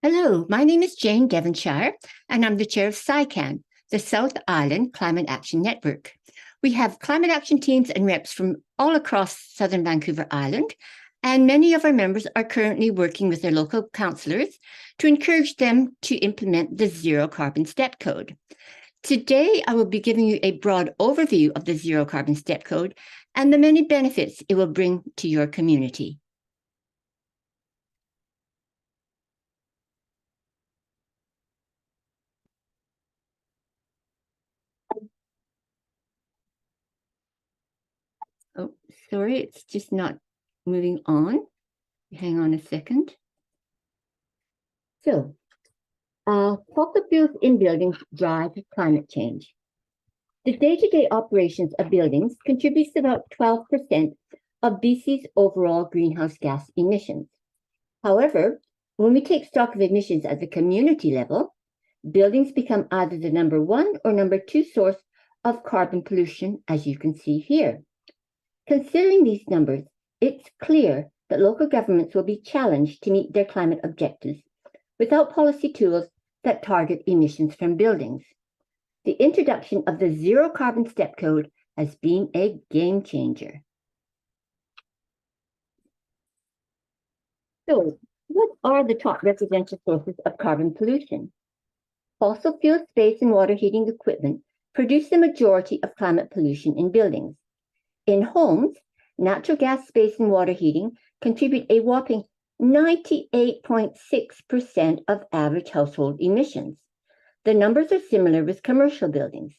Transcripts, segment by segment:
Hello, my name is Jane Devonshire, and I'm the chair of SICAN, the South Island Climate Action Network. We have climate action teams and reps from all across southern Vancouver Island, and many of our members are currently working with their local councillors to encourage them to implement the Zero Carbon Step Code. Today, I will be giving you a broad overview of the Zero Carbon Step Code and the many benefits it will bring to your community. Oh, sorry, it's just not moving on. Hang on a second. So, fossil fuels in buildings drive climate change. The day-to-day operations of buildings contributes about 12% of BC's overall greenhouse gas emissions. However, when we take stock of emissions at the community level, buildings become either the number one or number two source of carbon pollution, as you can see here. Considering these numbers, it's clear that local governments will be challenged to meet their climate objectives without policy tools that target emissions from buildings. The introduction of the Zero Carbon Step Code has been a game changer. So, what are the top residential sources of carbon pollution? Fossil fuel space and water heating equipment produce the majority of climate pollution in buildings. In homes, natural gas, space, and water heating contribute a whopping 98.6% of average household emissions. The numbers are similar with commercial buildings.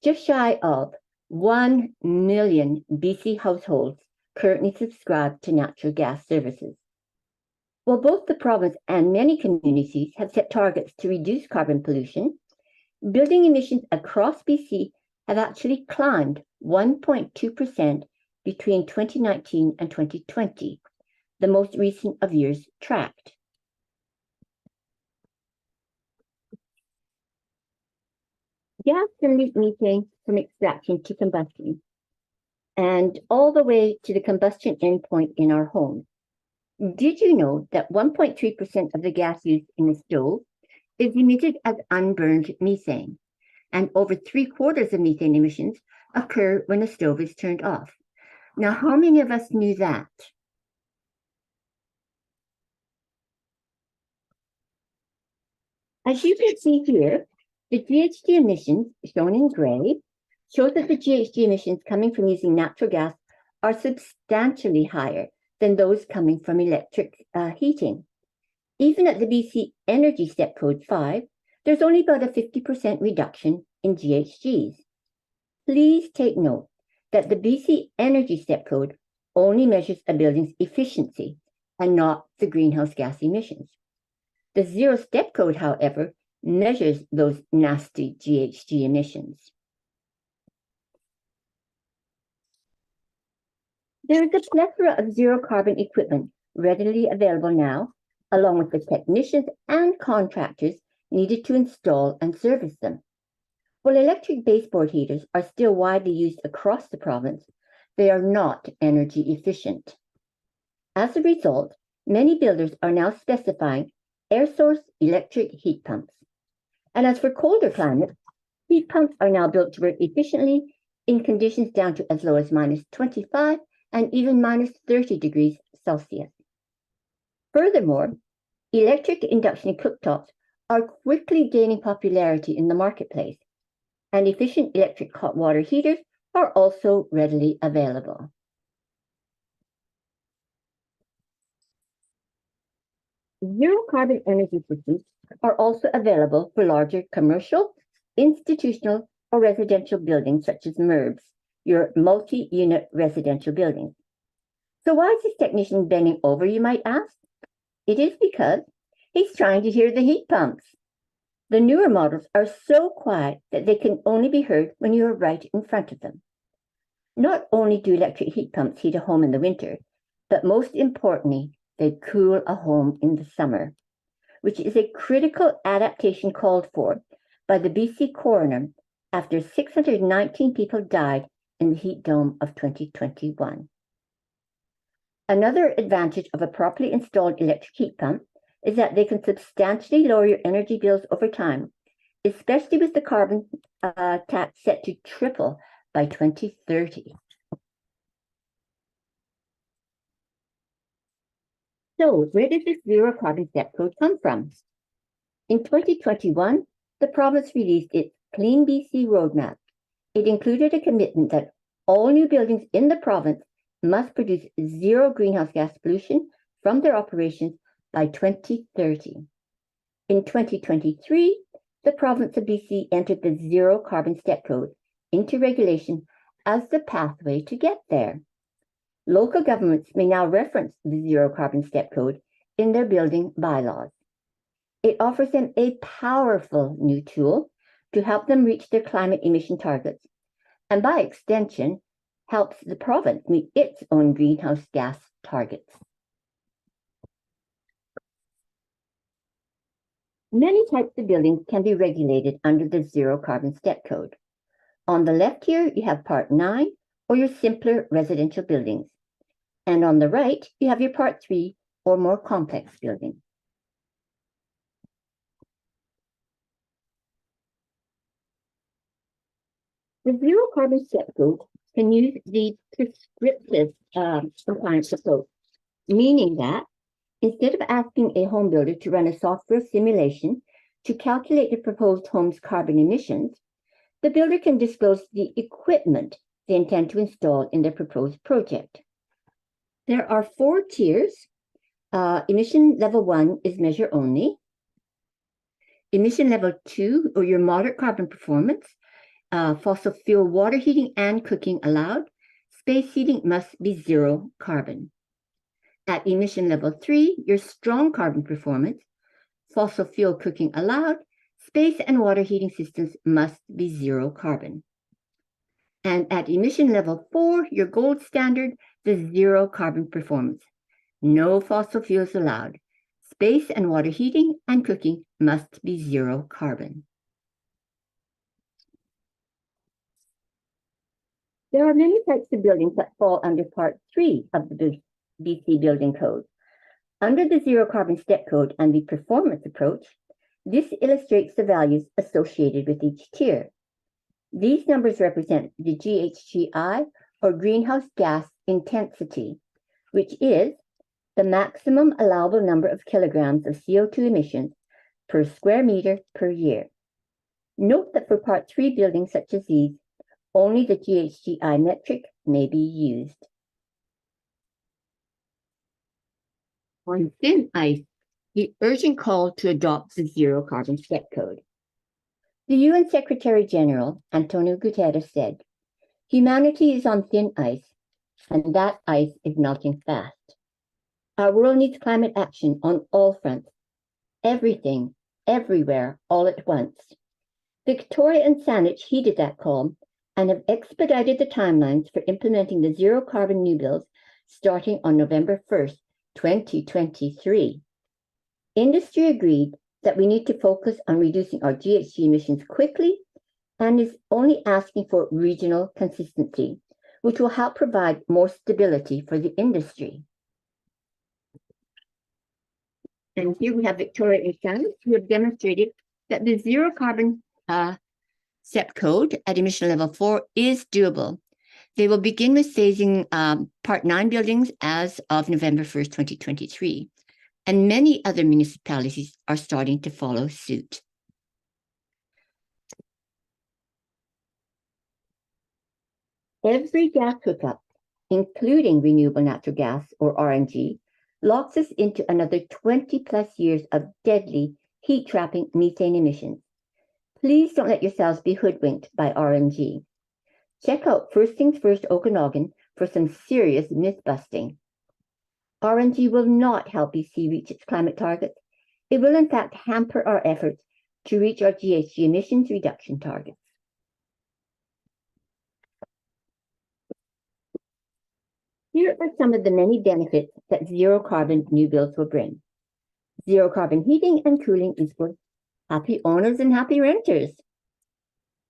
Just shy of 1 million BC households currently subscribe to natural gas services. While both the province and many communities have set targets to reduce carbon pollution, building emissions across BC have actually climbed 1.2% between 2019 and 2020, the most recent of years tracked. Gas can leak methane from extraction to combustion, and all the way to the combustion endpoint in our homes. Did you know that 1.3% of the gas used in a stove is emitted as unburned methane? And over 3/4 of methane emissions occur when the stove is turned off. Now, how many of us knew that? As you can see here, the GHG emissions, shown in gray, show that the GHG emissions coming from using natural gas are substantially higher than those coming from electric heating. Even at the BC Energy Step Code 5, there's only about a 50% reduction in GHGs. Please take note that the BC Energy Step Code only measures a building's efficiency and not the greenhouse gas emissions. The Zero Step Code, however, measures those nasty GHG emissions. There is a plethora of zero carbon equipment readily available now, along with the technicians and contractors needed to install and service them. While electric baseboard heaters are still widely used across the province, they are not energy efficient. As a result, many builders are now specifying air source electric heat pumps. And as for colder climates, heat pumps are now built to work efficiently in conditions down to as low as -25 and even -30 degrees Celsius. Furthermore, electric induction cooktops are quickly gaining popularity in the marketplace, and efficient electric hot water heaters are also readily available. Zero carbon energy systems are also available for larger commercial, institutional, or residential buildings such as MURBs, your multi-unit residential buildings. So why is this technician bending over, you might ask? It is because he's trying to hear the heat pumps. The newer models are so quiet that they can only be heard when you are right in front of them. Not only do electric heat pumps heat a home in the winter, but most importantly, they cool a home in the summer, which is a critical adaptation called for by the BC coroner after 619 people died in the heat dome of 2021. Another advantage of a properly installed electric heat pump is that they can substantially lower your energy bills over time, especially with the carbon tax set to triple by 2030. So, where did this zero carbon step code come from? In 2021, the province released its Clean BC Roadmap. It included a commitment that all new buildings in the province must produce zero greenhouse gas pollution from their operations by 2030. In 2023, the province of BC entered the Zero Carbon Step Code into regulation as the pathway to get there. Local governments may now reference the Zero Carbon Step Code in their building bylaws. It offers them a powerful new tool to help them reach their climate emission targets, and by extension, helps the province meet its own greenhouse gas targets. Many types of buildings can be regulated under the Zero Carbon Step Code. On the left here, you have Part 9, or your simpler residential buildings. And on the right, you have your Part 3, or more complex buildings. The Zero Carbon Step Code can use the prescriptive compliance approach, meaning that instead of asking a home builder to run a software simulation to calculate the proposed home's carbon emissions, the builder can disclose the equipment they intend to install in their proposed project. There are 4 tiers. Emission level 1 is measure only. Emission level 2, or your moderate carbon performance, fossil fuel water heating and cooking allowed. Space heating must be zero carbon. At emission level 3, your strong carbon performance, fossil fuel cooking allowed. Space and water heating systems must be zero carbon. And at emission level 4, your gold standard, the zero carbon performance. No fossil fuels allowed. Space and water heating and cooking must be zero carbon. There are many types of buildings that fall under Part 3 of the BC Building Code. Under the Zero Carbon Step Code and the performance approach, this illustrates the values associated with each tier. These numbers represent the GHGI, or greenhouse gas intensity, which is the maximum allowable number of kilograms of CO2 emissions per square meter per year. Note that for Part 3 buildings such as these, only the GHGI metric may be used. On thin ice, the urgent call to adopt the Zero Carbon Step Code. The UN Secretary General, Antonio Guterres, said, "Humanity is on thin ice, and that ice is melting fast. Our world needs climate action on all fronts, everything, everywhere, all at once." Victoria and Saanich heeded that call and have expedited the timelines for implementing the zero carbon new builds starting on November 1st, 2023. Industry agreed that we need to focus on reducing our GHG emissions quickly and is only asking for regional consistency, which will help provide more stability for the industry. And here we have Victoria and Saanich, who have demonstrated that the zero carbon step code at emission level 4 is doable. They will begin with phasing Part 9 buildings as of November 1st, 2023. And many other municipalities are starting to follow suit. Every gas hookup, including renewable natural gas or RNG, locks us into another 20 plus years of deadly heat-trapping methane emissions. Please don't let yourselves be hoodwinked by RNG. Check out First Things First Okanagan for some serious myth-busting. RNG will not help BC reach its climate targets. It will in fact hamper our efforts to reach our GHG emissions reduction targets. Here are some of the many benefits that zero carbon new builds will bring. Zero carbon heating and cooling equals happy owners and happy renters.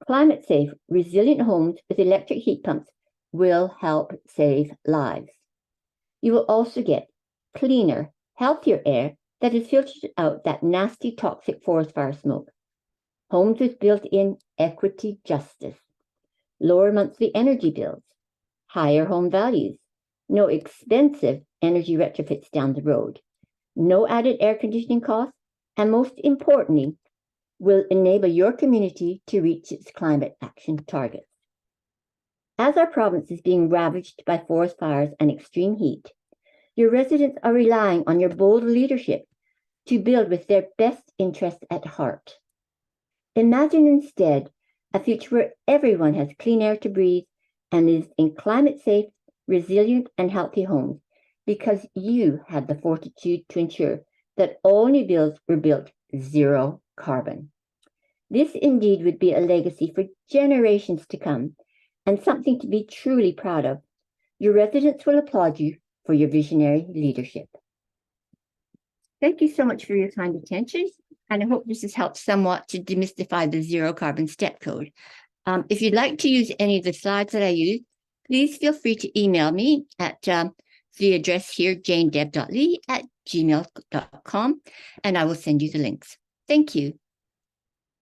Climate safe, resilient homes with electric heat pumps will help save lives. You will also get cleaner, healthier air that has filtered out that nasty toxic forest fire smoke. Homes with built-in equity justice, lower monthly energy bills, higher home values, no expensive energy retrofits down the road, no added air conditioning costs, and most importantly, will enable your community to reach its climate action targets. As our province is being ravaged by forest fires and extreme heat, your residents are relying on your bold leadership to build with their best interests at heart. Imagine instead a future where everyone has clean air to breathe and lives in climate-safe, resilient, and healthy homes because you had the fortitude to ensure that all new builds were built zero carbon. This indeed would be a legacy for generations to come and something to be truly proud of. Your residents will applaud you for your visionary leadership. Thank you so much for your kind attention, and I hope this has helped somewhat to demystify the zero carbon step code. If you'd like to use any of the slides that I use, please feel free to email me at the address here, janedeb.lee@gmail.com, and I will send you the links. Thank you.